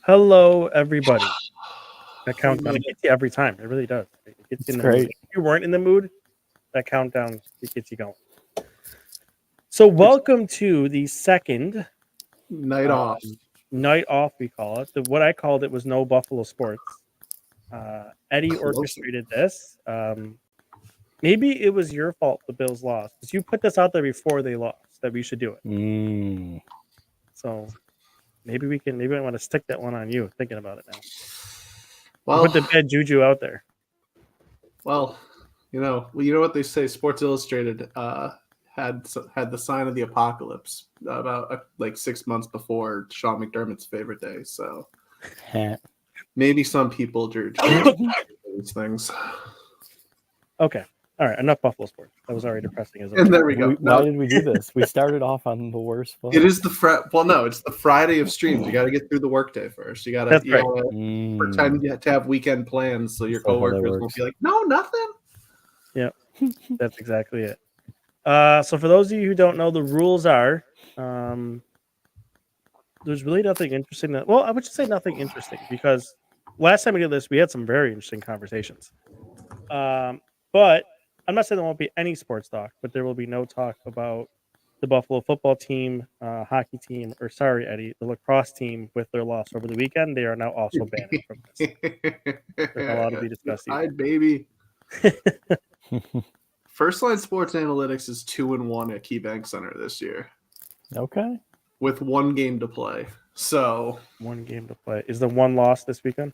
Hello, everybody. That countdown, it gets you every time. It really does. It gets you in the mood. great. If you weren't in the mood, that countdown, it gets you going. So welcome to the second Night off. night off, we call it. What I called it was no Buffalo sports. Eddie Close. orchestrated this. Maybe it was your fault the Bills lost, because you put this out there before they lost, that we should do it. So maybe I want to stick that one on you, thinking about it now. Well, Put the bad juju out there. well, you know what they say. Sports Illustrated had the sign of the apocalypse about like 6 months before Sean McDermott's favorite day. So maybe some people do these things. Okay. All right. Enough Buffalo sports. That was already depressing. And there we go. Why did we do this? We started off on the worst foot. It is it's the Friday of streams. You got to get through the workday first. You got That's right. to pretend to have weekend plans so your That's how that coworkers won't works. be like, no, nothing. Yeah, that's exactly it. So for those of you who don't know, the rules are there's really nothing interesting. I would just say nothing interesting, because last time we did this, we had some very interesting conversations. But I'm not saying there won't be any sports talk, but there will be no talk about the Buffalo football team, hockey team, or sorry, Eddie, the lacrosse team with their loss over the weekend. They are now also banned from this. There's not allowed to be discussed either. Hi, baby. First Line Sports Analytics is 2-1 at KeyBank Center this year Okay. with one game to play. So One game to play. Is the one loss this weekend?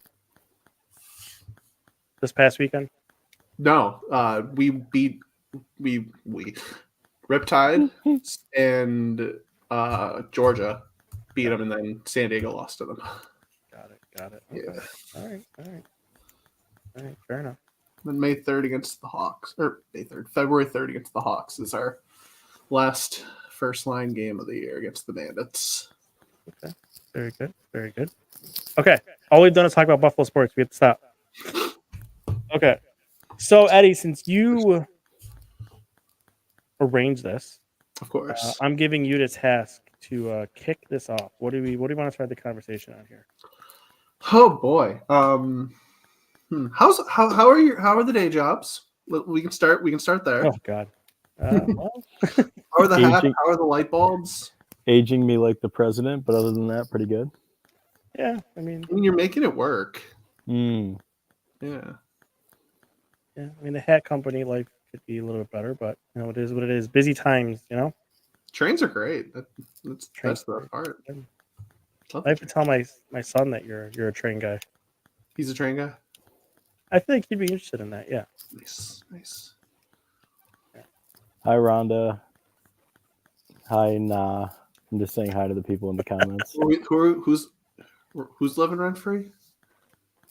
This past weekend? no, we beat Riptide and Georgia beat them, and then San Diego lost to them. Got it. Okay. Yeah. All right. Fair enough. Then May 3rd against the Hawks, or February 3rd against the Hawks is our last First Line game of the year against the Bandits. Okay. Very good. Okay. All we've done is talk about Buffalo sports. We have to stop. Okay. So Eddie, since you arranged this, Of course. I'm giving you the task to kick this off. What do we want to start the conversation on here? Oh boy. How are the day jobs? We can start there. Oh God. Well, How are the Aging. how are the light bulbs? Aging me like the president, but other than that, pretty good. yeah. I mean, You're making it work. Mm. Yeah. the hat company life could be a little bit better, but it is what it is. Busy times, Trains are great. That's the part. I have to tell my son that you're a train guy. He's a train guy. I think he'd be interested in that. Yeah. Nice. Hi, Rhonda. Hi, Nah. I'm just saying hi to the people in the comments. Who's living rent free?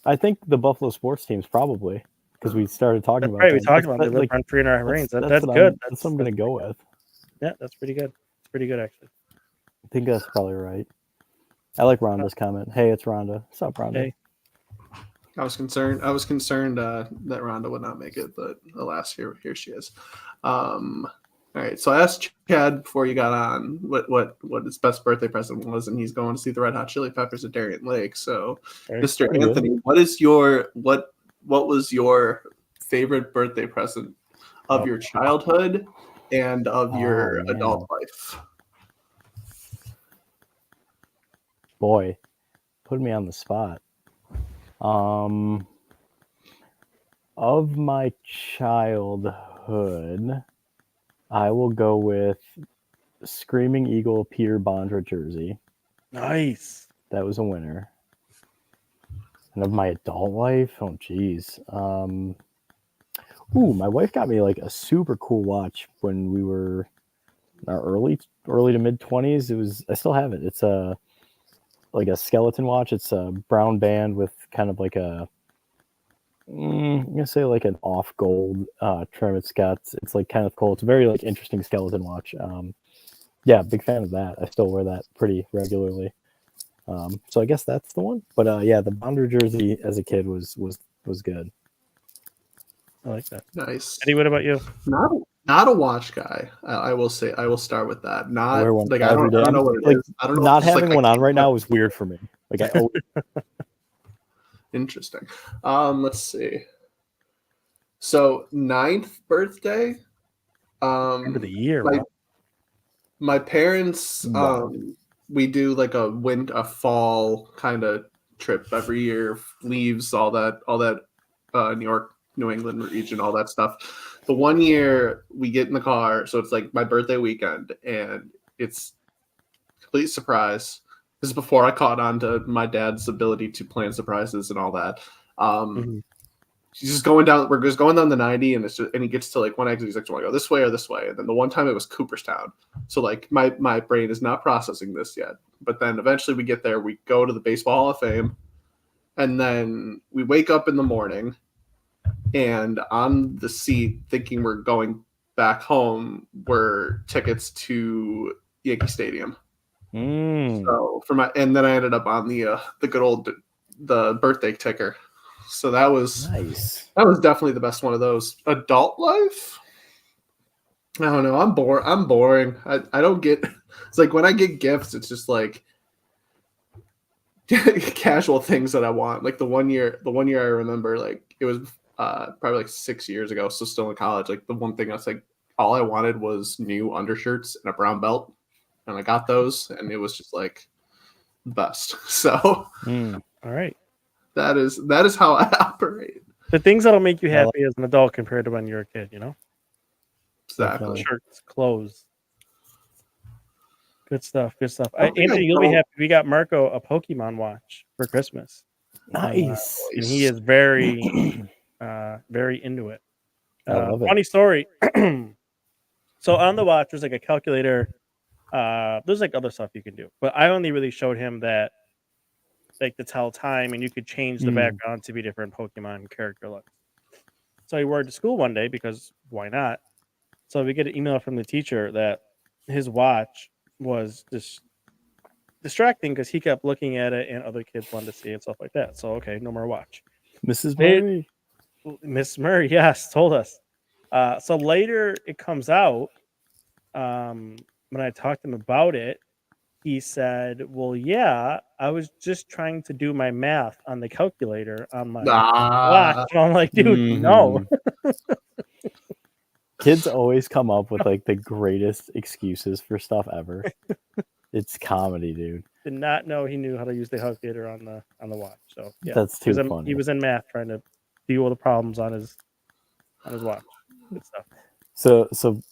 I think the Buffalo sports teams probably, because we started talking That's about right. We them. talked about That's they live like- rent free in our brains. That's what good. That's what I'm going to go with. Yeah, that's pretty good. It's pretty good, actually. I think that's probably right. I like Rhonda's comment. Hey, it's Rhonda. What's up, Rhonda? Hey. I was concerned that Rhonda would not make it, but alas, here she is. All right, so I asked Chad before you got on what his best birthday present was, and he's going to see the Red Hot Chili Peppers at Darien Lake. So, Mr. Pretty Anthony, good. what was your favorite birthday present of your childhood and of your man. adult life? Boy, put me on the spot. Of my childhood, I will go with Screaming Eagle Peter Bondra jersey. Nice. That was a winner. And of my adult life, oh geez. My wife got me like a super cool watch when we were in our early to mid 20s. I still have it. It's like a skeleton watch. It's a brown band with kind of like I'm gonna say like an off gold trim. It's like kind of cool. It's a very like interesting skeleton watch. Big fan of that. I still wear that pretty regularly. So I guess that's the one. But the Bonder jersey as a kid was good. I like that. Nice. Eddie, what about you? Not a watch guy. I will say. I will start with that. Not I wear one like I every don't day. know what it Like, is. I don't know. Not It's just having one on right now is weird for me. Like I always, Interesting. Let's see. So 9th birthday. End of the year. My, Wow. my parents, Wow. we do like a fall kind of trip every year. Leaves all that New York, New England region, all that stuff. The one year we get in the car, so it's like my birthday weekend, and it's complete surprise. This is before I caught on to my dad's ability to plan surprises and all that. Mhm. He's just going down. We're just going down the 90, and and he gets to like one exit. He's like, "Do you want to go this way or this way?" And then the one time it was Cooperstown. So like my brain is not processing this yet. But then eventually we get there. We go to the Baseball Hall of Fame, and then we wake up in the morning, and on the seat, thinking we're going back home, were tickets to Yankee Stadium. So and then I ended up on the good old the birthday ticker. So that was nice. definitely the best one of those. Adult life, I don't know. I'm boring. I don't get. It's like when I get gifts, it's just like casual things that I want. Like the one year I remember, like it was probably like 6 years ago, so still in college. Like the one thing I was like, all I wanted was new undershirts and a brown belt, and I got those, and it was just like the best. So All right. that is how I operate. The things that'll make you happy as an adult compared to when you're a kid, you know? Exactly. Shirts, clothes. Good stuff. Good stuff. I think Anthony, I you'll be don't- happy. We got Marco a Pokemon watch for Christmas. Nice. And he is very, very into it. I love it. Funny story. So on the watch, there's like a calculator. There's like other stuff you can do, but I only really showed him that, like to tell time, and you could change the background to be different Pokemon character looks. So he wore it to school one day because why not? So we get an email from the teacher that his watch was just distracting because he kept looking at it and other kids wanted to see it and stuff like that. So okay, no more watch. Mrs. Murray. Miss Murray, yes, told us. So later it comes out. When I talked to him about it, he said, "Well, yeah, I was just trying to do my math on the calculator on my watch." And I'm like, dude, no. Kids always come up with like the greatest excuses for stuff ever. It's comedy, dude. Did not know he knew how to use the calculator on the watch. So yeah, That's too funny. He was in math trying to deal with the problems on his watch. Good stuff. So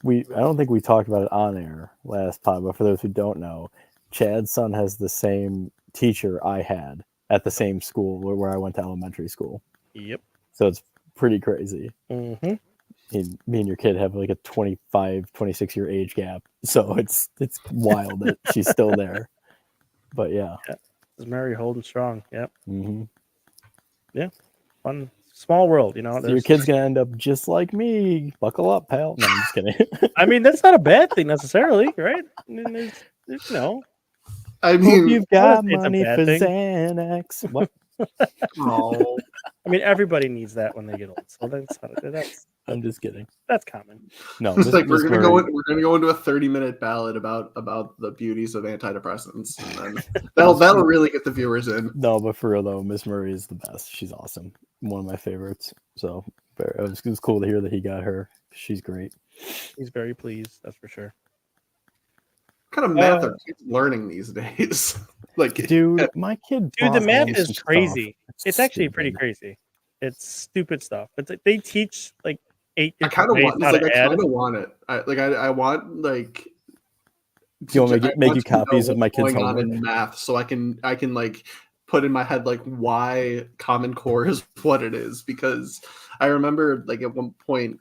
I don't think we talked about it on air last pod, but for those who don't know, Chad's son has the same teacher I had at the same school where I went to elementary school. Yep. So it's pretty crazy. Mm-hmm. Me and your kid have like a 25, 26-year age gap. So it's wild that she's still there. But yeah. This is Mary holding strong. Yep. Mm-hmm. Yeah. Fun. Small world, you know. So your kid's going to end up just like me. Buckle up, pal. No, I'm just kidding. I mean, that's not a bad thing necessarily, right? I mean, there's, you know. I mean, you've got it's a money bad for thing. Xanax. What? oh, I mean, everybody needs that when they get old. So that's I'm just kidding. that's common. No, it's like Miss we're gonna Murray- go into a 30-minute ballad about the beauties of antidepressants, and then that'll really get the viewers in. No, but for real though, Miss Murray is the best. She's awesome. One of my favorites. So it was cool to hear that he got her. She's great. He's very pleased, that's for sure. What kind of math are kids learning these days? Like, Dude, my kid. Dude, the brought math home is some stuff. crazy. It's actually pretty stupid. crazy. It's stupid stuff. It's like they teach like 8 I different kind of ways want. how Like, to I add. kind of want it. I want like. Do you want me to I make want you to know copies of my what's kids' going on homework? in math, so I can like put in my head like why Common Core is what it is, because I remember like at one point,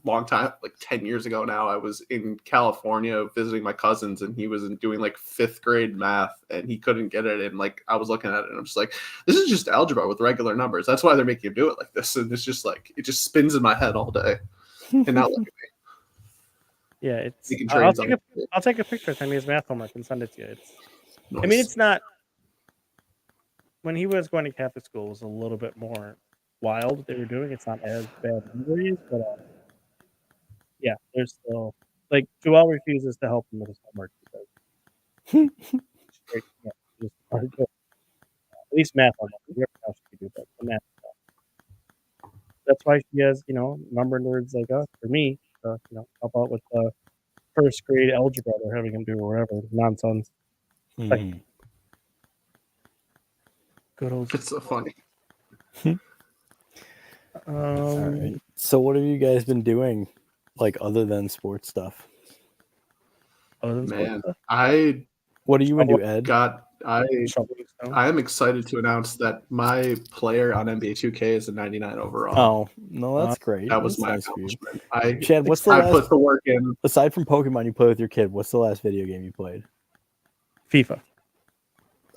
long time, like 10 years ago now, I was in California visiting my cousins, and he was doing like 5th grade math, and he couldn't get it, and like I was looking at it and I'm just like, this is just algebra with regular numbers. That's why they're making him do it like this, and it's just like it just spins in my head all day. And now look at me Yeah, it's. making I'll trades on it. I'll take a picture of his math homework and send it to you. It's. I mean, Nice. it's not. When he was going to Catholic school, it was a little bit more wild what they were doing. It's not as bad memories, but yeah, there's still like Joel refuses to help him with his homework because yeah, just hard to- At least math on that. Everything else she can do, but the math stuff. That's why she has, number nerds like us, or me, help out with the first grade algebra they're having him do or whatever nonsense. Mhm. Good old. It's so funny. All right. So what have you guys been doing, like other than sports stuff? Other than sports Man, stuff? What are you into, Ed? Shoveling snow. I am excited to announce that my player on NBA 2K is a 99 overall. Oh no, that's great. That was That's my nice for you. accomplishment. Chad, what's the I last? put the work in. Aside from Pokemon, you play with your kid. What's the last video game you played? FIFA.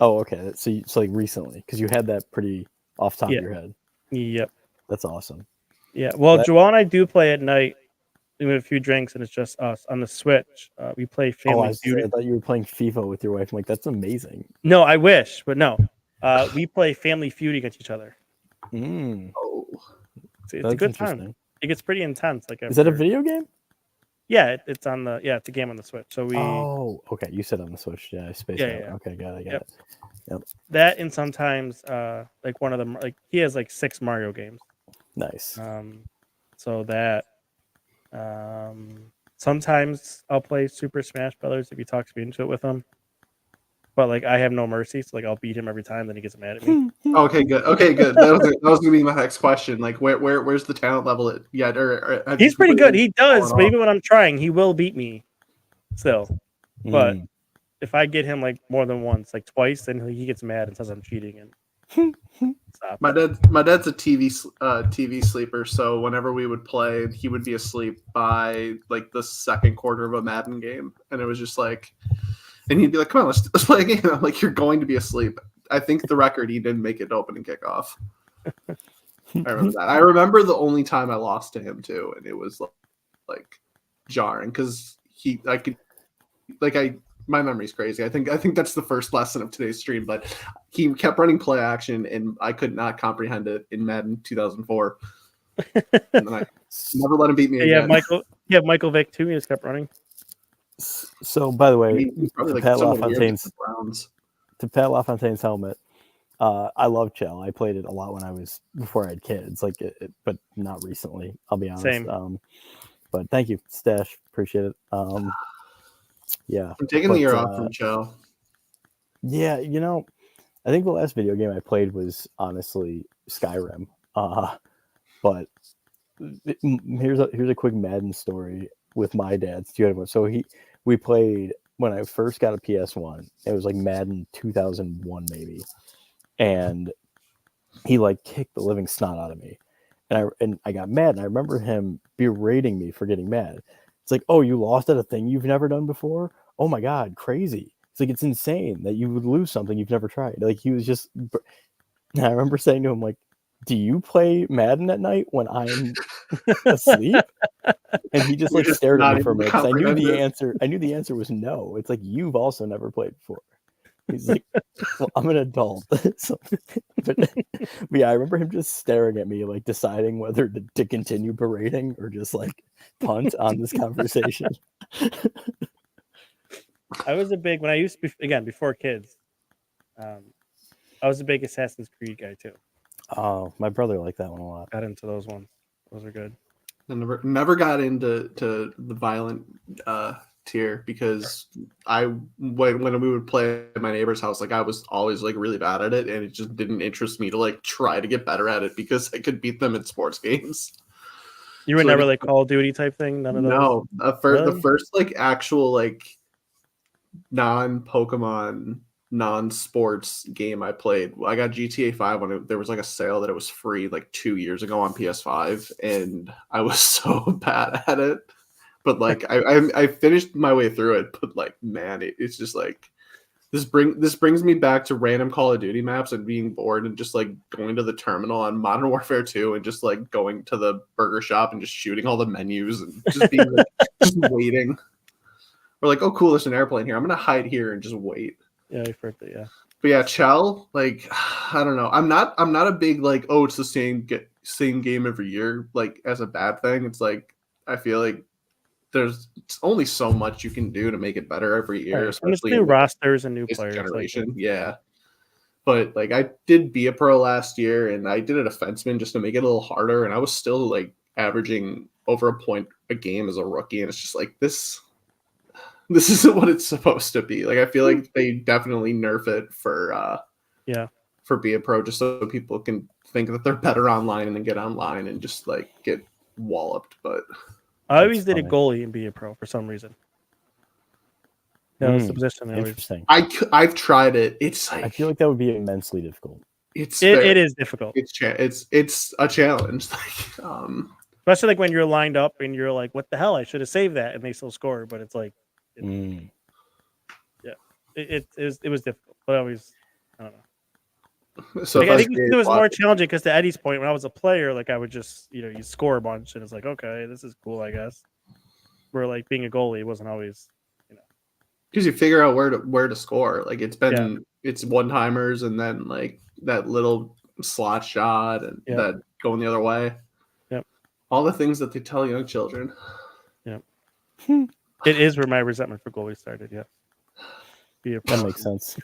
Oh, okay. So like recently, because you had that pretty off top Yeah. of your head. Yep. That's awesome. Yeah. Well, That- Joel and I do play at night. We have a few drinks and it's just us on the Switch. We play Oh, Family Feud. I thought you were playing FIFA with your wife. I'm like, that's amazing. No, I wish, but no. We play Family Feud against each other. Mm, Oh, It's a that's good time. interesting. It gets pretty intense. Like Is that a after- video game? Yeah, it's on the it's a game on the Switch. So we Oh, okay. You said on the Switch. Yeah, I spaced out. Yeah. Okay, got it. Yep. it. that and sometimes like one of them like he has like 6 Mario games. Nice. So that sometimes I'll play Super Smash Brothers if he talks me into it with him. But like I have no mercy, so like I'll beat him every time. Then he gets mad at me. okay, good. Okay, good. That was gonna be my next question. Like, where's the talent level at yet? Or have He's you pretty good. completely He does, fallen but off? even when I'm trying, he will beat me. Still, but Mm. if I get him like more than once, like twice, then he gets mad and says I'm cheating and stop. My dad's a TV sleeper, so whenever we would play, he would be asleep by like the second quarter of a Madden game, and it was just like, and he'd be like, "Come on, let's play a game." I'm like, "You're going to be asleep." I think the record he didn't make it to opening kickoff. I remember that. I remember the only time I lost to him too, and it was like jarring because my memory's crazy. I think that's the first lesson of today's stream. But he kept running play action, and I could not comprehend it in Madden 2004. And then I never let him beat me Yeah, again. Michael Vick too. He just kept running. So, by the I way, mean, he's probably like Pat someone weird LaFontaine's with the Browns. to Pat LaFontaine's helmet. I love Chell. I played it a lot before I had kids, but not recently. I'll be honest. Same. But thank you, Stash. Appreciate it. Yeah. I'm taking the year off from Joe. Yeah, I think the last video game I played was honestly Skyrim. But here's a quick Madden story with my dad's 2 So we played when I first got a PS1. It was like Madden 2001 maybe, and he like kicked the living snot out of me, and I got mad. And I remember him berating me for getting mad. It's like, oh, you lost at a thing you've never done before? Oh my God, crazy. It's like, it's insane that you would lose something you've never tried. Like, he was just, and I remember saying to him, like, do you play Madden at night when I'm asleep? And he just You're like just stared at not me for a even minute. 'Cause I knew the comprehend it. answer. I knew the answer was no. It's like, you've also never played before. He's like, well, I'm an adult. but yeah, I remember him just staring at me, like deciding whether to continue berating or just like punt on this conversation. I was a big when I used to again before kids. I was a big Assassin's Creed guy too. Oh, my brother liked that one a lot. Got into those ones. Those are good. I never got into the violent tier because when we would play at my neighbor's house, like I was always like really bad at it, and it just didn't interest me to like try to get better at it because I could beat them in sports games. You were So, never like, like Call of Duty type thing. None of those. No, the Really? first like actual like non-Pokemon, non-sports game I played. I got GTA 5 when there was like a sale that it was free like 2 years ago on PS5, and I was so bad at it. But like I finished my way through it, but like man, it's just like this brings me back to random Call of Duty maps and being bored and just like going to the terminal on Modern Warfare 2 and just like going to the burger shop and just shooting all the menus and just being like just waiting. We're like, oh cool, there's an airplane here. I'm gonna hide here and just wait. Yeah, I've heard that. Yeah. But yeah, Chell, like I don't know. I'm not a big like, oh, it's the same game every year, like as a bad thing. It's like I feel like there's only so much you can do to make it better every year, Right. And it's especially new in rosters and new this players. generation. Yeah. but like I did be a pro last year, and I did a defenseman just to make it a little harder, and I was still like averaging over a point a game as a rookie, and it's just like this isn't what it's supposed to be. Like I feel like they definitely nerf it for be a pro, just so people can think that they're better online and then get online and just like get walloped. But I always That's did a funny. goalie and be a pro for some reason. That was the position I always. Interesting. I've tried it. It's like I feel like that would be immensely difficult. It is difficult, it's a challenge. Like especially like when you're lined up and you're like, "What the hell? I should have saved that," and they still score. But it's like, Mm. it was difficult. But I always, I don't know. so Like, if I think it was more watch- challenging because to Eddie's point, when I was a player, like I would just, you score a bunch, and it's like, okay, this is cool, I guess. Where like being a goalie wasn't always. because you figure out where to score. Like it's one timers and then like that little slot shot and Yeah. that going the other way. Yep. All the things that they tell young children. It is where my resentment for goalies started. Yeah, be a That pro. makes sense.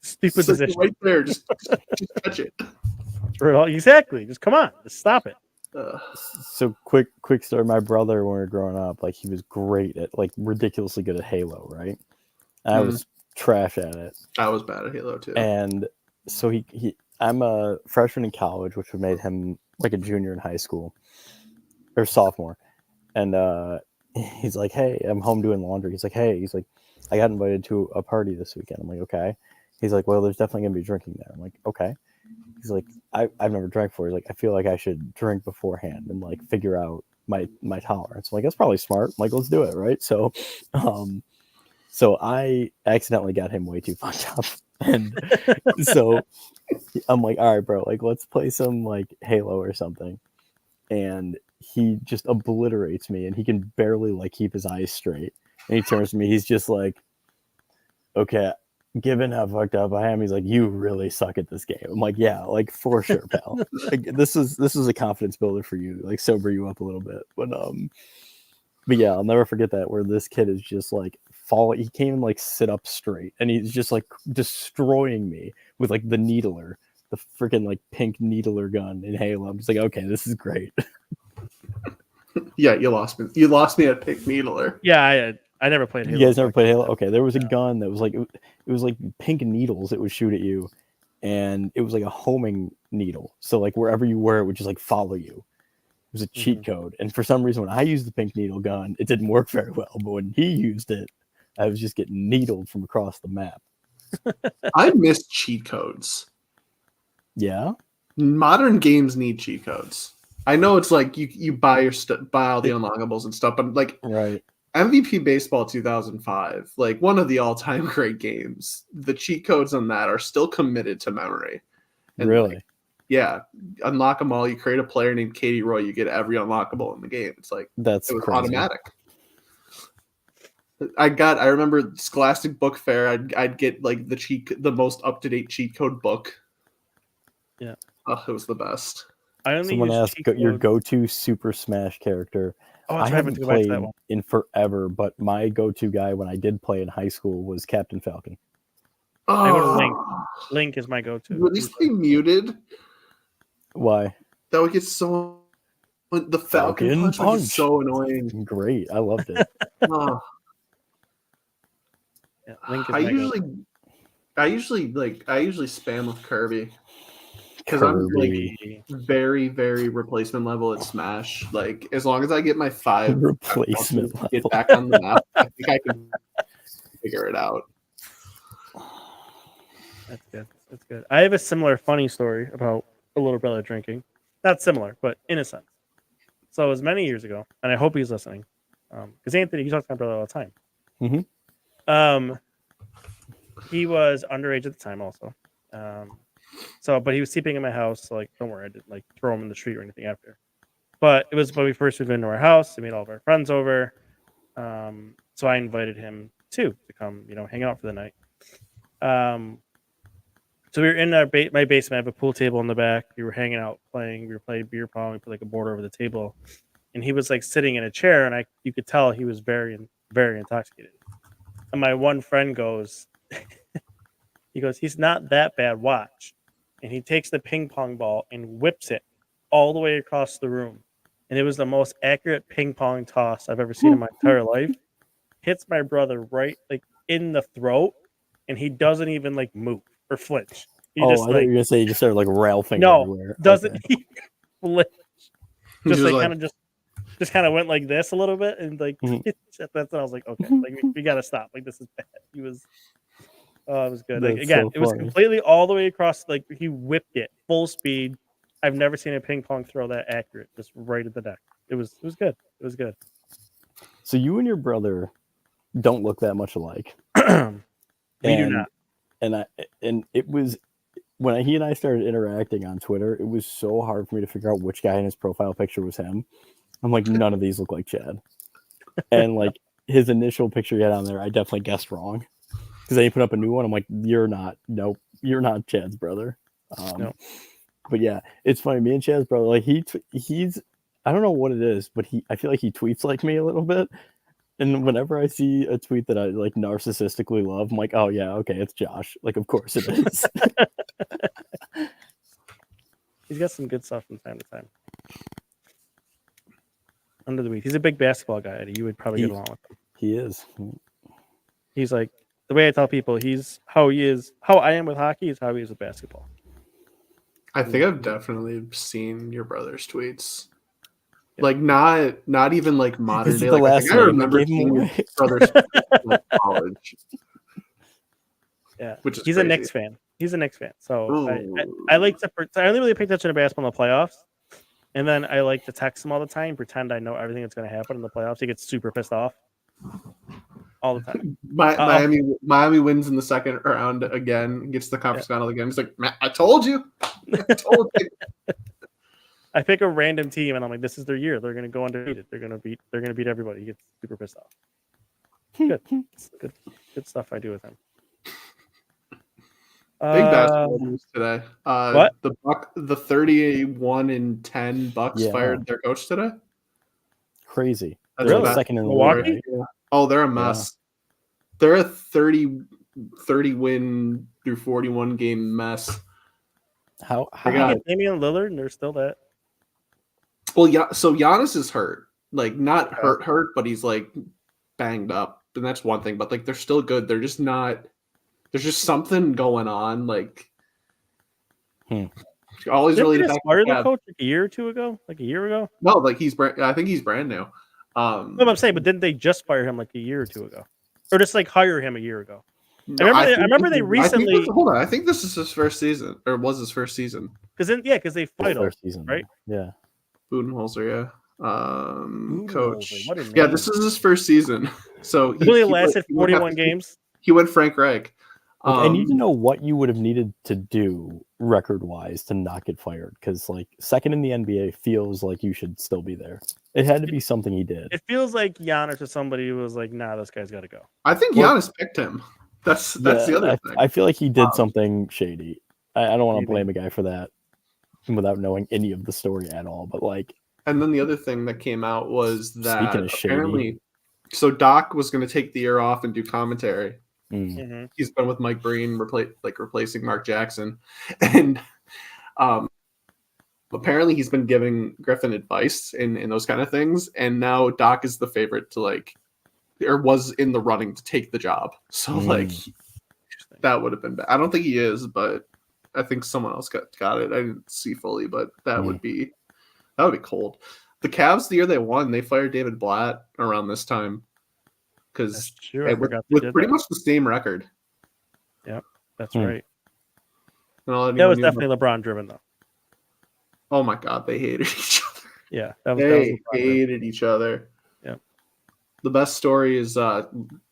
Stupid So position. right there, just touch it. Exactly. Just come on, just stop it. So quick story. My brother, when we were growing up, like he was great at like ridiculously good at Halo, right? And I was trash at it. I was bad at Halo too. And so I'm a freshman in college, which would made him like a junior in high school or sophomore. And he's like, "Hey, I'm home doing laundry." He's like, "I got invited to a party this weekend." I'm like, "Okay." He's like, "Well, there's definitely gonna be drinking there." I'm like, "Okay." He's like, I've never drank before. He's like, "I feel like I should drink beforehand and like figure out my tolerance." I'm like, "That's probably smart." I'm like, "Let's do it." Right. So so I accidentally got him way too fucked up. And so I'm like, "All right, bro, like let's play some like Halo or something." And he just obliterates me and he can barely like keep his eyes straight. And he turns to me, he's just like, "Okay, given how fucked up I am," he's like, "You really suck at this game." I'm like, "Yeah, like for sure, pal. Like, this is a confidence builder for you, like sober you up a little bit." But yeah, I'll never forget that where this kid is just like falling. He can't even like sit up straight, and he's just like destroying me with like the needler, the freaking like pink needler gun in Halo. I'm just like, okay, this is great. Yeah, you lost me. You lost me at Pick Needler. Yeah, I never played Halo. You guys never played Halo? Okay, there was a gun that was like it was like pink needles it would shoot at you, and it was like a homing needle. So like wherever you were, it would just like follow you. It was a cheat code, and for some reason, when I used the pink needle gun, it didn't work very well. But when he used it, I was just getting needled from across the map. I miss cheat codes. Yeah, Modern games need cheat codes. I know it's like you buy buy all the unlockables and stuff, but like right. MVP Baseball 2005, like one of the all-time great games. The cheat codes on that are still committed to memory. And Really? like, yeah, unlock them all. You create a player named Katie Roy, you get every unlockable in the game. It's like That's it was crazy. automatic. I remember Scholastic Book Fair. I'd get like the most up-to-date cheat code book. Yeah. Oh, it was the best. I only Someone use asked cheat your codes- go-to Super Smash character. Oh, I that's right, haven't to go back to played that one. in forever, but my go-to guy when I did play in high school was Captain Falcon. I go to Oh, Link. Link is my go-to. Were these things muted? Why? That would get so. The Falcon Punch would get so annoying. Great, I loved it. Oh, Yeah, Link is I my go-to. usually spam with Kirby because I'm Kirby. like very very replacement level at Smash. Like as long as I get my 5 Replacement to get level. back on the map, I think I can figure it out. That's good. That's good. I have a similar funny story about a little brother drinking. Not similar, but in a sense. So it was many years ago, and I hope he's listening, because Anthony, he talks to my brother all the time. Mhm. He was underage at the time, also. But he was sleeping in my house. So like, don't worry, I didn't like throw him in the street or anything after. But it was when we first moved into our house. We made all of our friends over. So I invited him to come, hang out for the night. So we were in my basement. I have a pool table in the back. We were hanging out, playing. We were playing beer pong. We put like a board over the table, and he was like sitting in a chair, and you could tell he was very, very intoxicated. And my one friend goes, He goes, he's not that bad. Watch. And he takes the ping pong ball and whips it all the way across the room. And it was the most accurate ping pong toss I've ever seen in my entire life. Hits my brother right like in the throat, and he doesn't even like move or flinch. He I just thought like you were gonna say you just started like ralphing no, everywhere. doesn't Okay. he flinch? He's Just like like- kind of just kind of went like this a little bit, and like Mhm. that's when I was like, okay, like we gotta stop. Like this is bad. He was, oh, it was good. Like That's again, so it was funny. completely all the way across. Like he whipped it full speed. I've never seen a ping pong throw that accurate, just right at the deck. It was good. It was good. So you and your brother don't look that much alike. We do And- not. And it was when he and I started interacting on Twitter, it was so hard for me to figure out which guy in his profile picture was him. I'm like, none of these look like Chad. And like his initial picture he had on there, I definitely guessed wrong. Because then he put up a new one. I'm like, you're not Chad's brother. No. But yeah, it's funny. Me and Chad's brother, like he's I don't know what it is, but I feel like he tweets like me a little bit. And whenever I see a tweet that I like narcissistically love, I'm like, oh yeah, okay, it's Josh. Like, of course it is. He's got some good stuff from time to time. Under the weeds. He's a big basketball guy, Eddie. You would probably get along with him. He is. He's like the way I tell people, he's how he is, how I am with hockey is how he is with basketball. I think I've definitely seen your brother's tweets. Like not even like modern This day. is the Like, I last think I name I remember gave him seeing your away. brother's tweets in college. Yeah, Which is he's a crazy. Knicks fan. He's a Knicks fan. So Ooh. I like to. I only really pay attention to basketball in the playoffs, and then I like to text him all the time, pretend I know everything that's going to happen in the playoffs. He gets super pissed off all the time. Miami wins in the second round again, gets the conference final again. He's like, "Matt, I told you. I told you." I pick a random team, and I'm like, "This is their year. They're going to go undefeated. They're going to beat everybody." He gets super pissed off. Good, it's good stuff I do with him. Big basketball news today. What? The 31-10 Bucks Yeah. fired their coach today. Crazy. That's They're a like bad- second in the Milwaukee? league. Yeah. Oh, they're a mess. They're a 30 win through 41 game mess. How They They got- get Damian Lillard, and they're still that. Well, yeah. So Giannis is hurt, like not hurt, but he's like banged up, and that's one thing. But like they're still good. They're just not. There's just something going on. Like always Didn't really they just fire the coach like a year or two ago? Like a year ago? No, like I think he's brand new. No, but I'm saying, but didn't they just fire him like a year or two ago, or just like hire him a year ago? No, I think remember they I think recently- hold on. I think this is his first season, or was his first season. Because they fight him. first season, right? Yeah. Budenholzer, yeah. Coach. Budenholzer, what a Yeah, name. this is his first season. So It only he lasted he would have 41 to- games. He went Frank Reich. Like, I need to know what you would have needed to do record wise to not get fired, because like second in the NBA feels like you should still be there. It had to be something he did. It feels like Giannis or somebody who was like, "Nah, this guy's got to go." I think Well- Giannis picked him. That's the Yeah, other thing. I feel like he did Um, something shady. I don't want to maybe. blame a guy for that without knowing any of the story at all. But like, And then the other thing that came out was that Speaking of shady. apparently, so Doc was going to take the year off and do commentary. mm, He's been with Mike Breen, replacing Mark Jackson, and apparently he's been giving Griffin advice in those kind of things. And now Doc is the favorite to or was in the running to take the job. So that would have been bad. I don't think he is, but I think someone else got it. I didn't see fully, but that would be cold. The Cavs, the year they won, they fired David Blatt around this time because That's true. I with forgot they did pretty that. much the same record. That's Hmm. right. And all That anyone was knew definitely LeBron driven, though. Oh my god, they hated each other. Yeah, that was They LeBron driven. hated each other. Yep. The best story is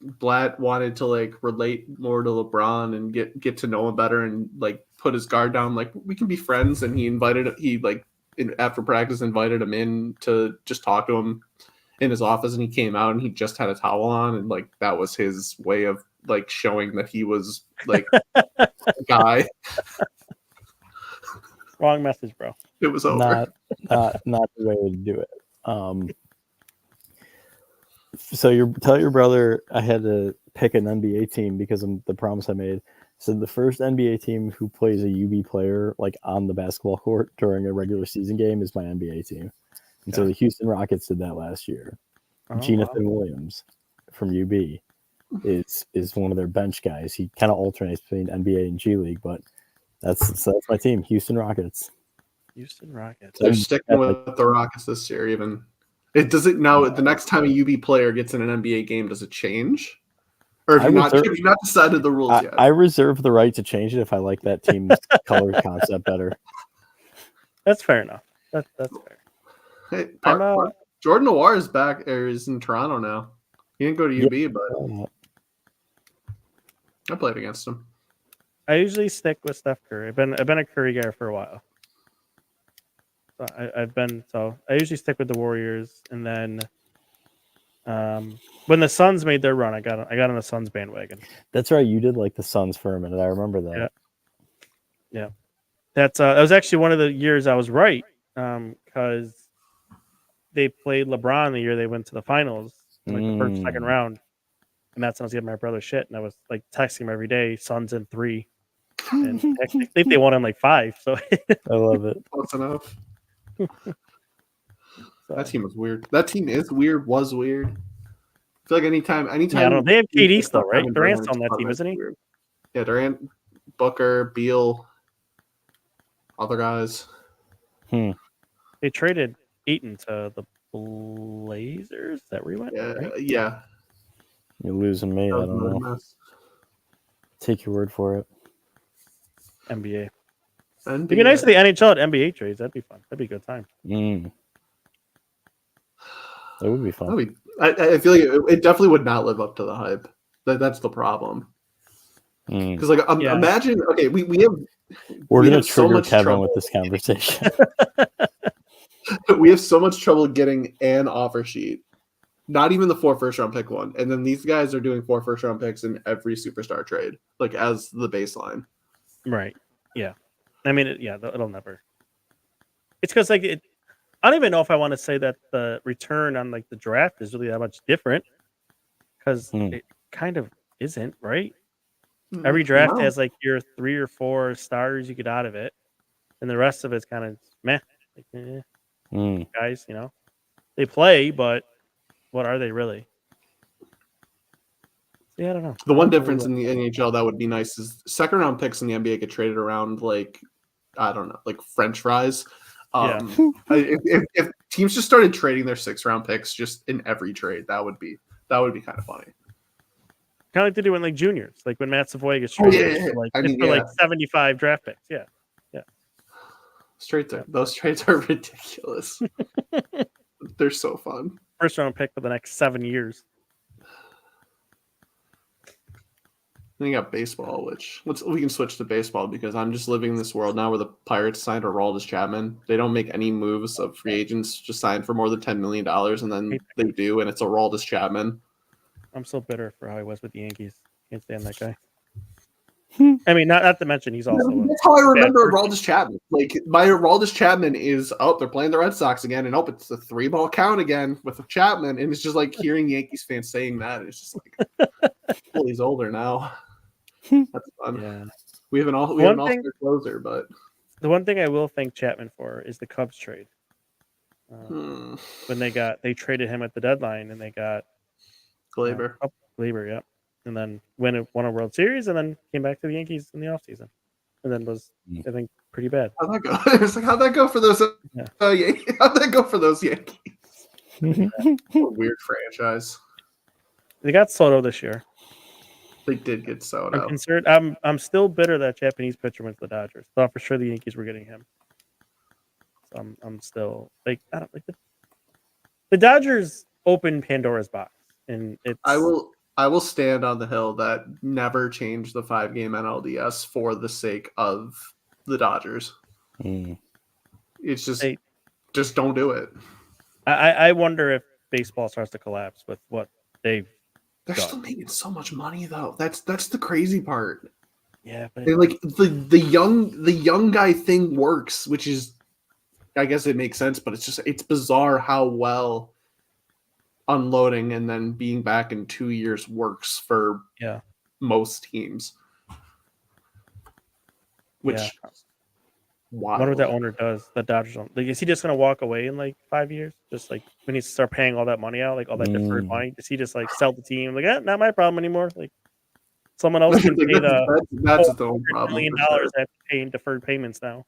Blatt wanted to relate more to LeBron and get to know him better and put his guard down. Like, we can be friends, and after practice invited him in to just talk to him in his office, and he came out and he just had a towel on, and that was his way of showing that he was a guy. Wrong message, bro. It was over. not the way to do it. So tell your brother I had to pick an NBA team because of the promise I made. So the first NBA team who plays a UB player like on the basketball court during a regular season game is my NBA team. And so Okay. the Houston Rockets did that last year. Oh, wow. Jonathan Williams from UB is one of their bench guys. He kind of alternates between NBA and G League, but that's my team, Houston Rockets. Houston Rockets. They're sticking with the Rockets this year. Even it does it now. The next time a UB player gets in an NBA game, does it change? Or have you not decided the rules yet? I reserve the right to change it if I like that team's color concept better. That's fair enough. That's fair. Hey, Jordan Noir is back, or is in Toronto now. He didn't go to UB, but I played against him. I usually stick with Steph Curry. I've been a Curry guy for a while. So I usually stick with the Warriors, and then when the Suns made their run, I got on the Suns bandwagon. That's right. You did like the Suns for a minute. I remember that. Yeah. That was actually one of the years I was right, because they played LeBron the year they went to the finals, like the first second round, and that's when I was getting my brother shit, and I was like texting him every day, Suns in 3, and I think they won in like 5. So I love it. Close enough. That team was weird. That team is weird. Was weird. I feel like anytime. Yeah, I don't know. They have KD still, right? Durant's on that team, isn't he? Weird. Yeah, Durant, Booker, Beal, other guys. They traded Ayton to the Blazers. Is that where he went? Yeah, right? yeah. You're losing me. I don't know. Take your word for it. NBA. It'd be nice if the NHL had NBA trades. That'd be fun. That'd be a good time. That would be fun. I feel like it definitely would not live up to the hype. That's the problem. Because imagine, okay, we're gonna trigger Kevin with this conversation. We have so much trouble getting an offer sheet. Not even the 4 first-round pick one. And then these guys are doing 4 first-round picks in every superstar trade, like as the baseline. Right. Yeah. I mean, it'll never. It's because I don't even know if I want to say that the return on like the draft is really that much different, because it kind of isn't, right? Every draft has like your 3 or 4 stars you get out of it, and the rest of it's kind of meh. Like, guys, they play, but what are they really? Yeah, I don't know. The one difference in the NHL that would be nice is second-round picks in the NBA get traded around like, I don't know, like French fries. If teams just started trading their 6th-round picks just in every trade, that would be kind of funny. Kind of like they do in like juniors, like when Matt Savoy gets traded, like 75 draft picks. Yeah. Those trades are ridiculous. They're so fun. First round pick for the next 7 years. Then you got baseball, we can switch to baseball because I'm just living in this world now where the Pirates signed Aroldis Chapman. They don't make any moves of free agents, just sign for more than $10 million, and then they do, and it's Aroldis Chapman. I'm so bitter for how he was with the Yankees. Can't stand that guy. I mean, not to mention he's also. That's how I remember Aroldis Chapman. Like my Aroldis Chapman is they're playing the Red Sox again, and it's a 3-ball count again with Chapman, and it's just like hearing Yankees fans saying that. It's just like, well, he's older now. That's fun. Yeah, we have an all-star closer, but the one thing I will thank Chapman for is the Cubs trade. When they traded him at the deadline, and they got Glaber, yeah. And then won a World Series, and then came back to the Yankees in the offseason. And then was, I think, pretty bad. How'd that go? It's like, how'd that go for those Yankees? How'd that go for those Yankees? Weird franchise. They got Soto this year. They did get Soto. I'm concerned. I'm still bitter that Japanese pitcher went to the Dodgers. Thought for sure the Yankees were getting him. So I'm still like, I don't like the Dodgers opened Pandora's box, and it's. I will stand on the hill that never change the 5-game NLDS for the sake of the Dodgers. It's just don't do it. I wonder if baseball starts to collapse with what they've They're done. Still making so much money though. That's the crazy part. Yeah, but like the young guy thing works, which is, I guess it makes sense, but it's bizarre how well unloading and then being back in 2 years works for most teams. which Yeah. I wild. wonder what that owner does. The Dodgers don't. Like, is he just gonna walk away in like 5 years? Just like when he start paying all that money out, like all that deferred money, does he just like sell the team? Like, not my problem anymore. Like someone else can Like, pay the that's its own $100 problem. million For sure. that have to pay in deferred payments now.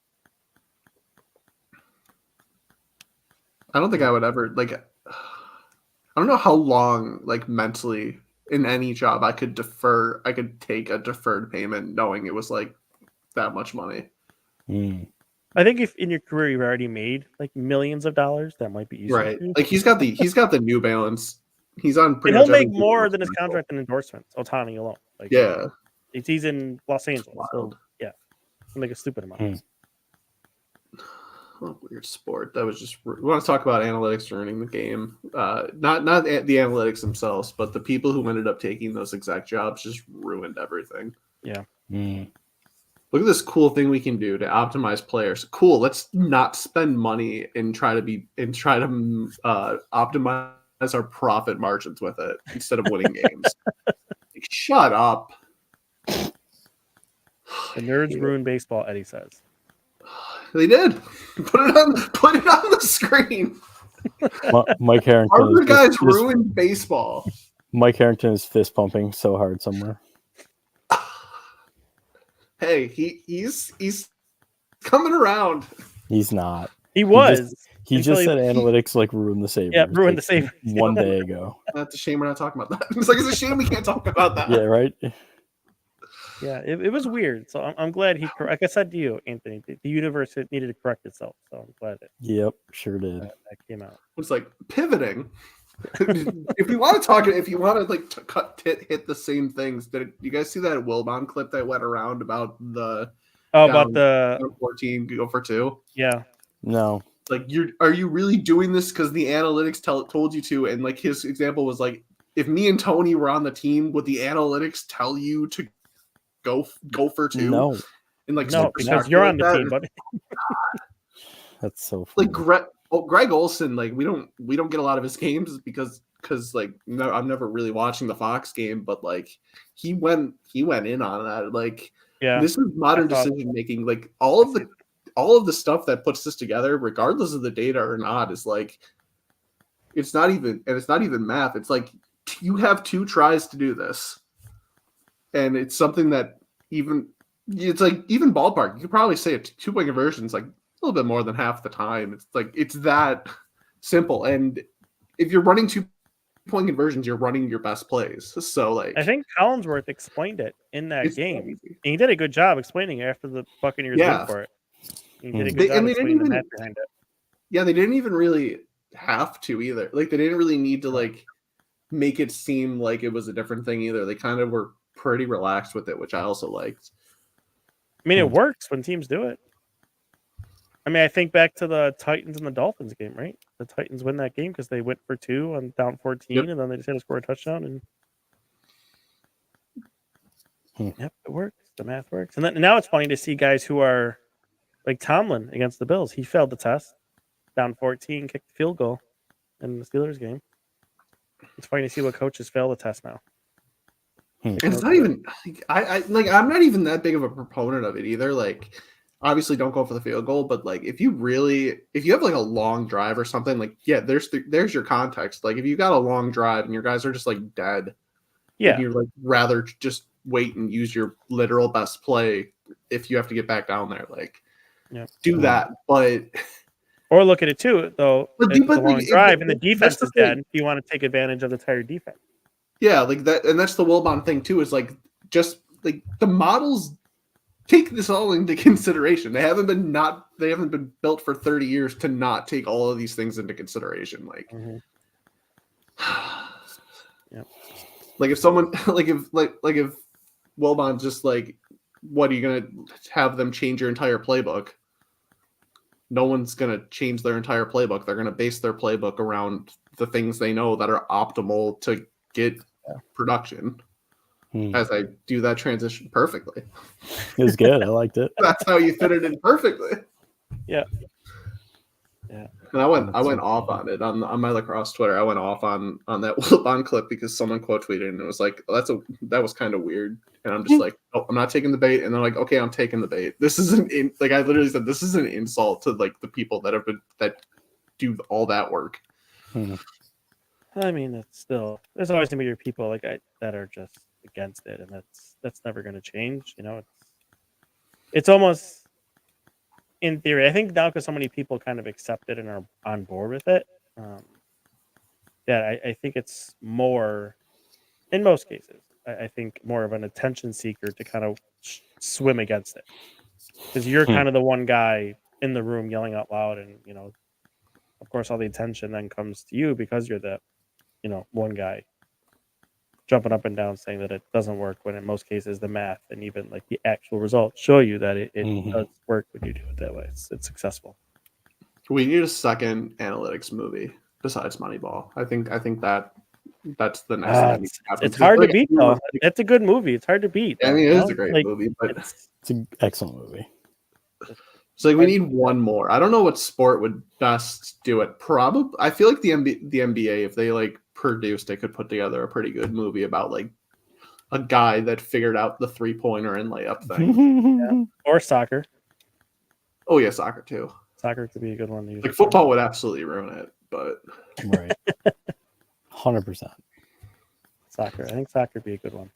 I don't think I would ever like. I don't know how long, like mentally, in any job, I could defer. I could take a deferred payment, knowing it was like that much money. I think if in your career you've already made like millions of dollars, that might be easier. Right. for you. Like he's got the New Balance. He's on And pretty he'll much every make more than his commercial. contract and endorsements. Otani alone. Like, Yeah. he's in Los Angeles. So Wild. yeah, he'll make a stupid amount. Oh, weird sport. That was just. We want to talk about analytics ruining the game. Not the analytics themselves, but the people who ended up taking those exact jobs just ruined everything. Yeah. Look at this cool thing we can do to optimize players. Cool. Let's not spend money and try to optimize our profit margins with it instead of winning games. Like, shut up. The nerds ruin baseball, Eddie says. They did. Put it on the screen. Mike Harrington. Harvard guys ruined baseball. Mike Harrington is fist pumping so hard somewhere. Hey, he's coming around. He's not. He was. He Until just he- said analytics like ruined the Sabres. Yeah, ruined like, the Sabres. one day ago. That's a shame we're not talking about that. It's like, it's a shame we can't talk about that. Yeah, right. Yeah, it was weird. So I'm glad he. Like I said to you, Anthony, the universe needed to correct itself. So I'm glad Yep, sure did. that came out. It's like pivoting. If you want to talk, if you want to like hit the same things, did you guys see that Wilbon clip that went around about the About the 14 go for 2? yeah. No. Like, are you really doing this because the analytics told you to? And like his example was like, if me and Tony were on the team, would the analytics tell you to go for 2? No. And like No, because you're on the team, buddy. That's so funny. like Greg Olson, like we don't get a lot of his games because like no, I'm never really watching the Fox game, but like he went in on that. Like, Yeah. this is modern I thought- decision making. Like all of the stuff that puts this together, regardless of the data or not, is like it's not even math. It's like you have 2 tries to do this, and it's something that even ballpark. You could probably say a 2-point conversion is like a little bit more than half the time. It's like it's that simple. And if you're running 2-point conversions, you're running your best plays. So like I think Collinsworth explained it in that it's game. easy. And he did a good job explaining it after the Buccaneers Yeah. went for it. He did a good They job didn't explaining the even- math behind it. Yeah, they didn't even really have to either. Like they didn't really need to like make it seem like it was a different thing either. They kind of were pretty relaxed with it, which I also liked. I mean, it works when teams do it. I mean, I think back to the Titans and the Dolphins game, right? The Titans win that game because they went for 2 on down 14, Yep. and then they just had to score a touchdown. And yep, it works. The math works. And now it's funny to see guys who are like Tomlin against the Bills. He failed the test, down 14, kicked the field goal in the Steelers game. It's funny to see what coaches fail the test now. And it's not even I'm not even that big of a proponent of it either. Like, obviously don't go for the field goal, but like if you have like a long drive or something, like yeah, there's your context. Like if you got a long drive and your guys are just like dead, Yeah. and you're like rather just wait and use your literal best play if you have to get back down there, like do that. But Or look at it too, though. But If it's a but, long like, drive and the that's defense the is thing. dead, you want to take advantage of the tired defense. yeah, like that, and that's the Wilbon thing too. Is like just like the models take this all into consideration. They haven't been built for 30 years to not take all of these things into consideration. Like, Yep. like if someone like if Wilbon's just like, what are you gonna have them change your entire playbook? No one's gonna change their entire playbook. They're gonna base their playbook around the things they know that are optimal to get production. As I do that transition perfectly. It was good. I liked it. That's how you fit it in perfectly. Yeah. And I went off on it on my lacrosse Twitter. I went off on that Wilbon clip because someone quote tweeted and it was like, that was kind of weird. And I'm just like, oh, I'm not taking the bait. And they're like, okay, I'm taking the bait. This isn't like I literally said this is an insult to like the people that do all that work. I mean, it's still there's always gonna be your people that are just against it, and that's never gonna change. You know, it's almost in theory. I think now because so many people kind of accept it and are on board with it, I think it's more, in most cases, I think more of an attention seeker to kind of swim against it because you're kind of the one guy in the room yelling out loud, and you know, of course, all the attention then comes to you because you're the one guy jumping up and down saying that it doesn't work when in most cases the math and even like the actual results show you that it does work when you do it that way. It's successful. We need a second analytics movie besides Moneyball. I think that's the next thing that needs to happen. It's hard to beat though. It's a good movie. It's hard to beat. I mean, it is a great movie, but it's an excellent movie. So like we need one more. I don't know what sport would best do it. Probably, I feel like the NBA, if they like produced, they could put together a pretty good movie about like a guy that figured out the 3-pointer and layup thing. Or soccer. Oh yeah, soccer too. Soccer could be a good one to use. Like football would absolutely ruin it, but right, 100%. Soccer. I think soccer would be a good one.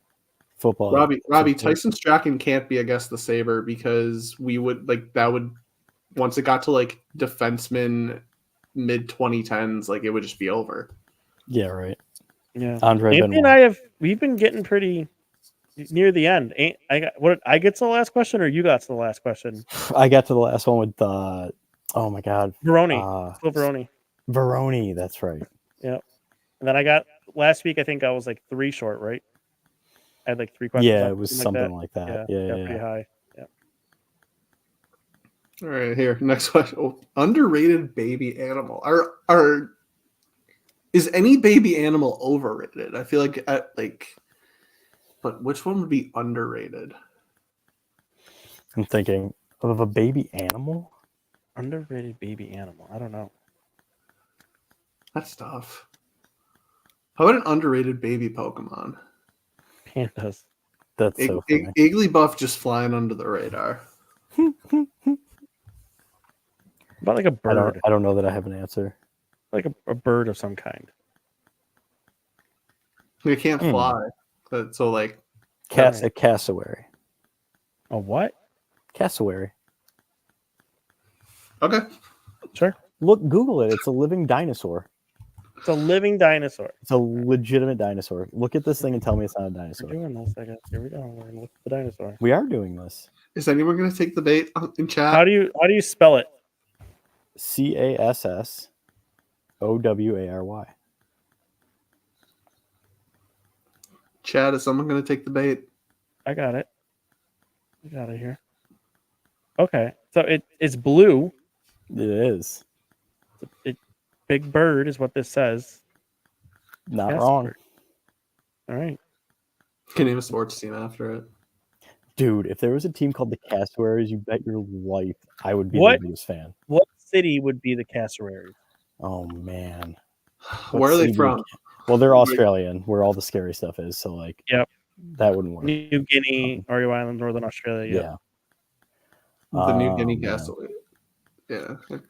Football. Robbie, Tyson Strachan can't be, I guess, the saver because we would like that would once it got to like defenseman mid 2010s, like it would just be over. Yeah, right. Yeah, Andre Anthony and I we've been getting pretty near the end. I get to the last question, or you got to the last question? I got to the last one with oh my god, Veroni, Phil Veroni. Veroni, that's right. Yeah, and then I got last week. I think I was like 3 short, right? I had like 3 questions. Yeah, it was something like that. Yeah, pretty high. Yeah. All right, here next question. Oh, underrated baby animal. Is any baby animal overrated? I feel like but which one would be underrated? I'm thinking of a baby animal. Underrated baby animal. I don't know. That's tough. How about an underrated baby Pokemon? Pandas. That's so funny. Igglybuff just flying under the radar. About like a bird. I don't know that I have an answer. Like a bird of some kind. They can't fly. So like a cassowary. A what? Cassowary. Okay. Sure. Look, Google it. It's a living dinosaur. It's a living dinosaur. It's a legitimate dinosaur. Look at this thing and tell me it's not a dinosaur. We're doing this, I guess. Here we go. We're gonna look at the dinosaur. We are doing this. Is anyone going to take the bait in chat? How do you spell it? Cassowary. Chad, is someone going to take the bait? I got it. We got it here. Okay, so it's blue. It is. Big bird is what this says. Not wrong. Bird. All right. Can name a sports team after it. Dude, if there was a team called the Cassowaries, you bet your life I would be the biggest fan. What city would be the Cassowaries? Oh, man. Where are they from? Well, they're Australian, where all the scary stuff is. So, like, yep, that wouldn't work. New Guinea, Aru Island, Northern Australia. Yeah. The New Guinea Castle. Yeah. It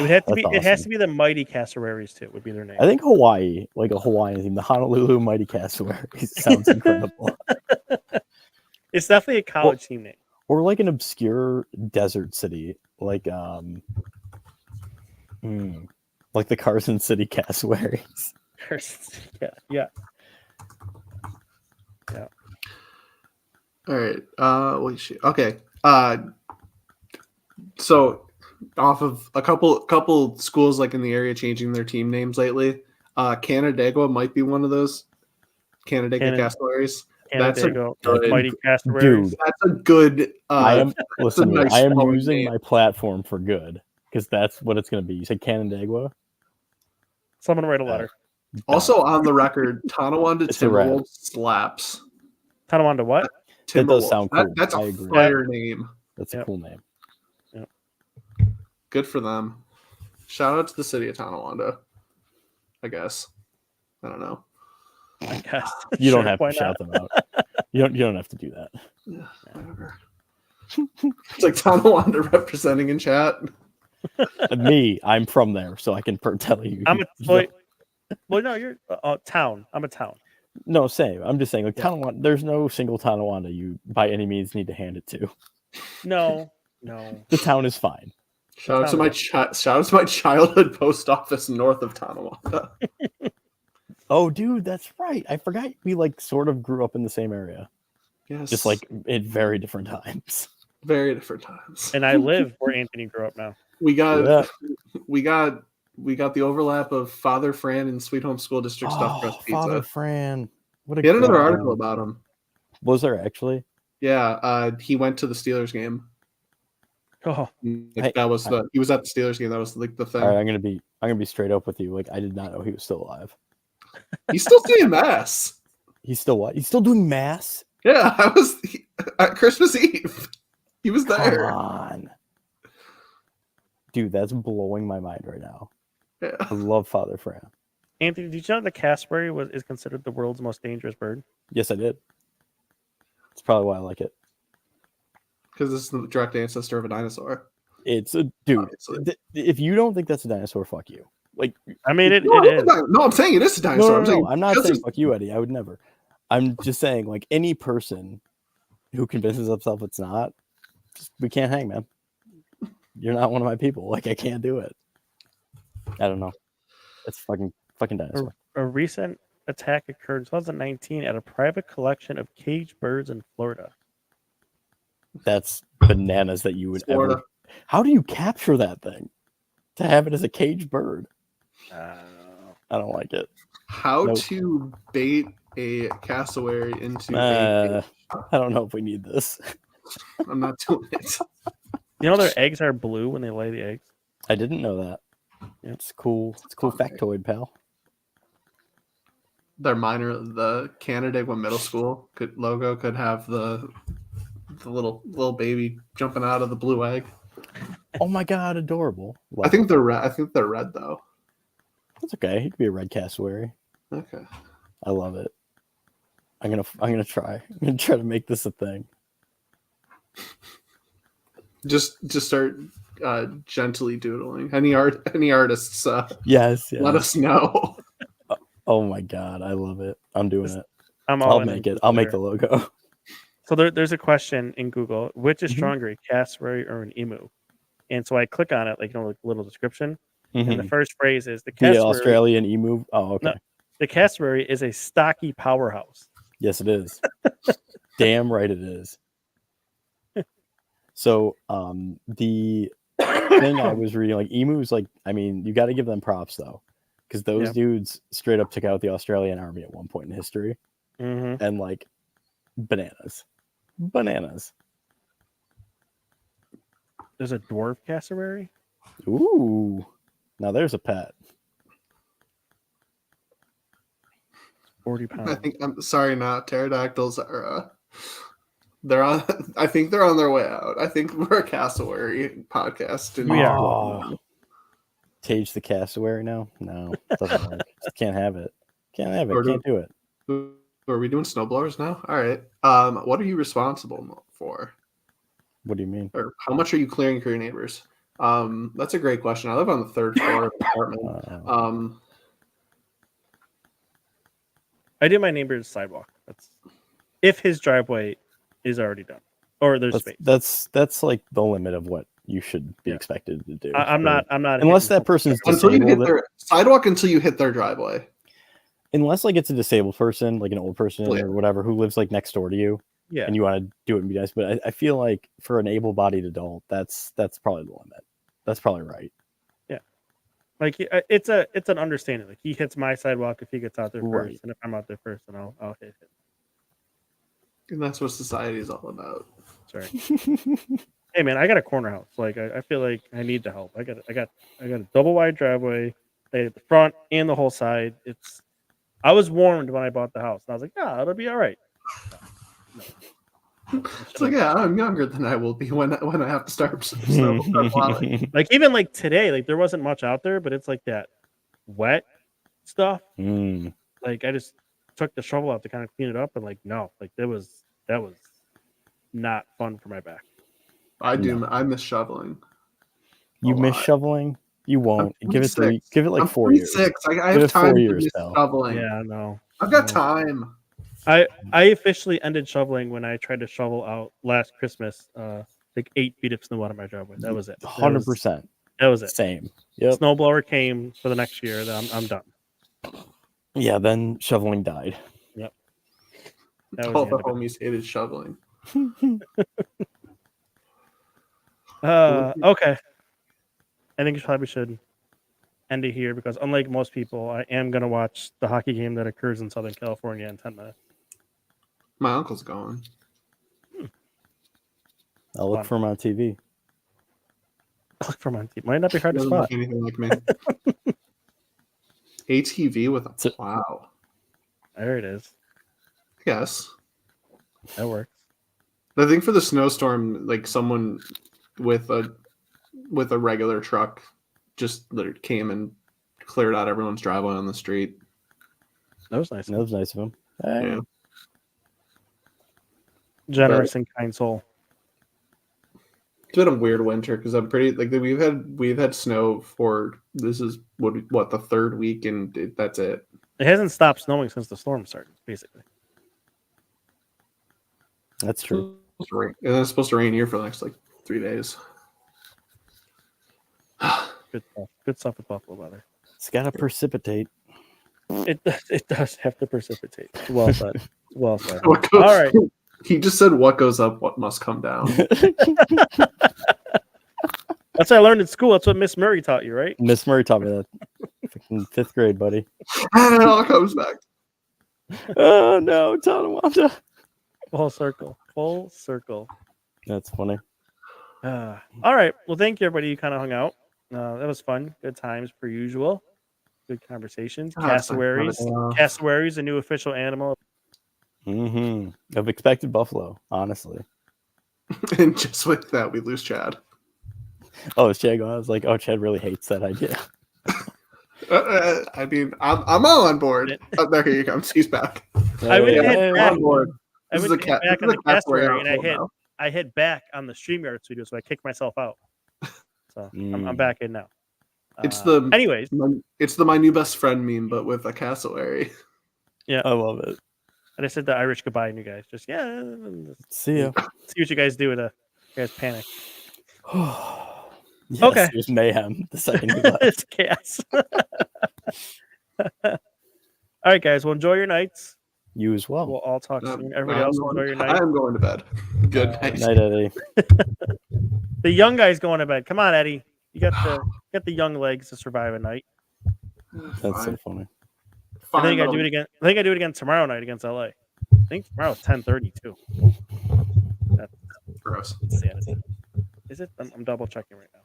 would have to be. Awesome. It has to be the Mighty Cassowaries too. Would be their name. I think Hawaii, like a Hawaiian team, the Honolulu Mighty Cassowaries, sounds incredible. It's definitely a college team name. Or like an obscure desert city, like the Carson City Cassowaries. Yeah. All right. Okay. So off of a couple schools like in the area changing their team names lately, Canandaigua might be one of those. Canandaigua Cassowaries. That's a good, Mighty Cassowaries. Dude, that's a good. I am nice using name. my platform for good because that's what it's going to be. You said Canandaigua. Someone write a letter. Also on the record, Tonawanda It's a wrap. Timberwolves slaps. Tonawanda what? That does sound cool. That's I a agree. fire name. That's a cool name. Yep. Good for them. Shout out to the city of Tonawanda. I guess. I don't know. I guess. You don't Sure, have why to not? shout them out. You don't have to do that. Yeah, whatever. It's like Tonawanda representing in chat. Me, I'm from there, so I can tell you. I'm a well, no, you're town. I'm a town. No, same. I'm just saying, like Yeah. Tonawanda. There's no single Tonawanda you by any means need to hand it to. No. The town is fine. Shout out to my childhood post office north of Tonawanda. Oh, dude, that's right. I forgot we like sort of grew up in the same area, Yes, just like at very different times. very different times. And I live where Anthony grew up now. We got Yeah. we got the overlap of Father Fran and Sweet Home School District stuffed crust pizza. Father Fran. What a He had another great article name. about him. Was there actually? Yeah, he went to the Steelers game. Oh, Like, that was he was at the Steelers game. That was like the thing. All right, I'm gonna be straight up with you. Like I did not know he was still alive. He's still saying mass. He's still what? He's still doing mass? Yeah, at Christmas Eve. He was Come there. on. Dude, that's blowing my mind right now. Yeah. I love Father Fran. Anthony, did you know that cassowary is considered the world's most dangerous bird? Yes, I did. That's probably why I like it. Because it's the direct ancestor of a dinosaur. It's a dude. Obviously. If you don't think that's a dinosaur, fuck you. Like, I mean, it No, is. no, I'm saying it is a dinosaur. no, I'm not because saying fuck you, Eddie. I would never. I'm just saying, like, any person who convinces himself it's not, we can't hang, man. You're not one of my people. Like, I can't do it. I don't know. It's fucking dinosaur. A recent attack occurred in 2019 at a private collection of caged birds in Florida. That's bananas that you would Florida. ever. How do you capture that thing to have it as a caged bird? I don't like it. How Nope. to bait a cassowary into I don't know if we need this. I'm not doing it. You know their eggs are blue when they lay the eggs. I didn't know that. Yeah. It's cool. It's a cool factoid, pal. The Canandaigua Middle School logo could have the little baby jumping out of the blue egg. Oh my god, adorable. I think they're red. I think they're red though. That's okay. He could be a red cassowary. Okay. I love it. I'm gonna try. I'm gonna try to make this a thing. Just start gently doodling. Any artists, Yes. let us know. Oh my god, I love it. I'm doing it. I'm all I'll in make on it. I'll make Twitter. the logo. So there's a question in Google: which is Mhm. stronger, a cassowary or an emu? And so I click on it, like like little description, and the Mhm. first phrase is the The cassowary. Australian emu. Oh, okay. No. The cassowary is a stocky powerhouse. Yes, it is. Damn right it is. So, the thing I was reading, like emus, like I mean, you got to give them props though, because those Yeah. dudes straight up took out the Australian army at one point in history, Mm-hmm. and like bananas. There's a dwarf cassowary. Ooh, now there's a pet. 40 I pounds. think I'm sorry, not pterodactyls are. They're on. I think they're on their way out. I think we're a cassowary podcast. And We are. Oh. Tage the cassowary now? No, doesn't work. Just can't have it. Can't have it. Or Can't do it. Are we doing snowblowers now? All right. What are you responsible for? What do you mean? Or how much are you clearing for your neighbors? That's a great question. I live on the third floor of the apartment. I do my neighbor's sidewalk. That's if his driveway is already done or there's space. That's like the limit of what you should be Yeah. expected to do. I'm not Unless hitting that person's until you hit disabled. their sidewalk until you hit their driveway. Unless like it's a disabled person, like an old person Yeah. or whatever, who lives like next door to you, Yeah. and you want to do it and be nice. But I feel like for an able-bodied adult, that's probably the limit. That's probably right. Like it's an understanding. Like he hits my sidewalk if he gets out there Right. first, and if I'm out there first, then I'll hit him. And that's what society is all about. Sorry. Hey man, I got a corner house. Like I feel like I need the help. I got a double wide driveway, at the front and the whole side. I was warned when I bought the house, and I was like, yeah, it'll be all right. No. It's like, yeah, I'm younger than I will be when I have to start plowing. Like even like today, like there wasn't much out there, but it's like that wet stuff. Mm. Like I just took the shovel out to kind of clean it up, and like no, like that was not fun for my back. I do. No. I miss shoveling. You a miss lot. shoveling? You won't. I'm Give it 26. give it like I'm 4 years. 26. I Give have it 4 time to years, miss pal. shoveling. Yeah, no. I've got no. time. I officially ended shoveling when I tried to shovel out last Christmas, like 8 feet of snow out of my driveway. That was it. 100%. That was it. Same. Yep. Snowblower came for the next year. Then I'm done. Yeah, then shoveling died. That was All the the end of it. homies hated shoveling. Okay. I think you probably should end it here because unlike most people, I am gonna watch the hockey game that occurs in Southern California in 10 minutes. My uncle's going. I'll look Fun. for him on TV. Look for my team. Might not be hard to Doesn't spot. look anything like me. ATV with a So- plow. There it is. Yes. That works. I think for the snowstorm, like someone with a regular truck just literally came and cleared out everyone's driveway on the street. That was nice. That was nice of him. Hey. Yeah. Generous and kind soul. It's been a weird winter because I'm pretty like we've had snow for this is what the third week and that's it. It hasn't stopped snowing since the storm started, basically. That's true. It's supposed to rain. And then it's supposed to rain here for the next like 3 days. Good stuff. Good stuff with Buffalo weather. It's got to precipitate. It does have to precipitate. Well said. Well said. What goes- All right. He just said, "What goes up, what must come down." That's what I learned in school. That's what Miss Murray taught you, right? Miss Murray taught me that. In 5th grade, buddy. And it all comes back. Oh no, Tonawanda. Full circle. Full circle. That's funny. All right. Well, thank you, everybody. You kind of hung out. That was fun. Good times per usual. Good conversations. Cassowaries. Cassowaries, a new official animal. Mm-hmm. I've expected Buffalo, honestly. And just with that, we lose Chad. Oh, it's Chad. I was like, oh, Chad really hates that idea. I mean, I'm all on board. Oh, there he comes. He's back. I would Hey, hit hey, back. on board. I This is went a cat- back this on is the a Cassowaries cassowary and outfit now. I hit back on the StreamYard studio, so I kicked myself out. So I'm Mm. back in now. It's the anyways. it's the my new best friend meme, but with a cassowary. I love it. I just said the Irish goodbye, and you guys just See ya. see what you guys do with you guys panic. Yes, Okay. It was mayhem the second he left. It's chaos. All right, guys. Well, enjoy your nights. You as well. We'll all talk soon. Everybody else, enjoy your night. I'm going to bed. Good night. Night, Eddie. The young guy's going to bed. Come on, Eddie. You got the young legs to survive a night. That's so funny. I think I do it again. I think I do it again tomorrow night against LA. I think tomorrow's 10:30 too. That's Gross. insanity. Is it? I'm double checking right now.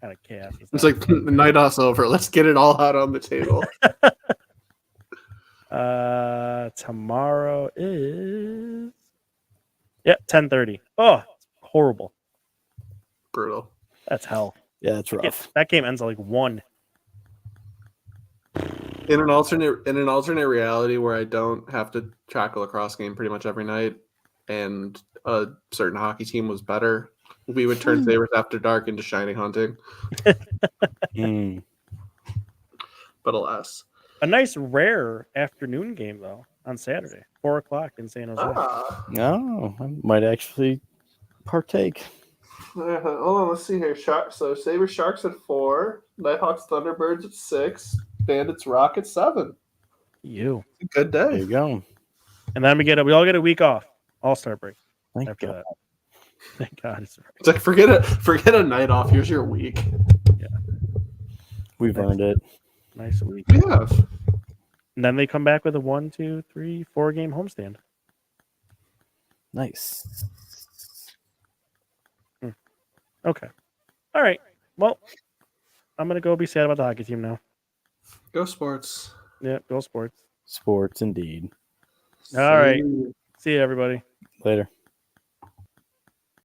Kind of chaos. is It's that? like the night off's over. Let's get it all out on the table. Tomorrow is 10:30. Oh, horrible. Brutal. That's hell. Yeah, it's rough. That game ends at like 1. In an alternate reality where I don't have to track a lacrosse game pretty much every night, and a certain hockey team was better, we would turn Sabres After Dark into shiny hunting. Mm. But alas. A nice rare afternoon game though on Saturday, 4:00 in San Jose. No, I might actually partake. Hold on, let's see here. So Sabres Sharks at 4, Nighthawks Thunderbirds at 6, Bandits Rock at 7. You. Good There day. you go. And then we all get a week off. All-Star break Thank after God. that. Thank God. It's It's like forget a night off. Here's your week. We've earned it. nice week. We have. And then they come back with a 1, 2, 3, 4 game homestand. Nice. Okay. All right. Well, I'm gonna go be sad about the hockey team now. Go sports. Yeah, go sports. Sports indeed. All right. See you, everybody. Later.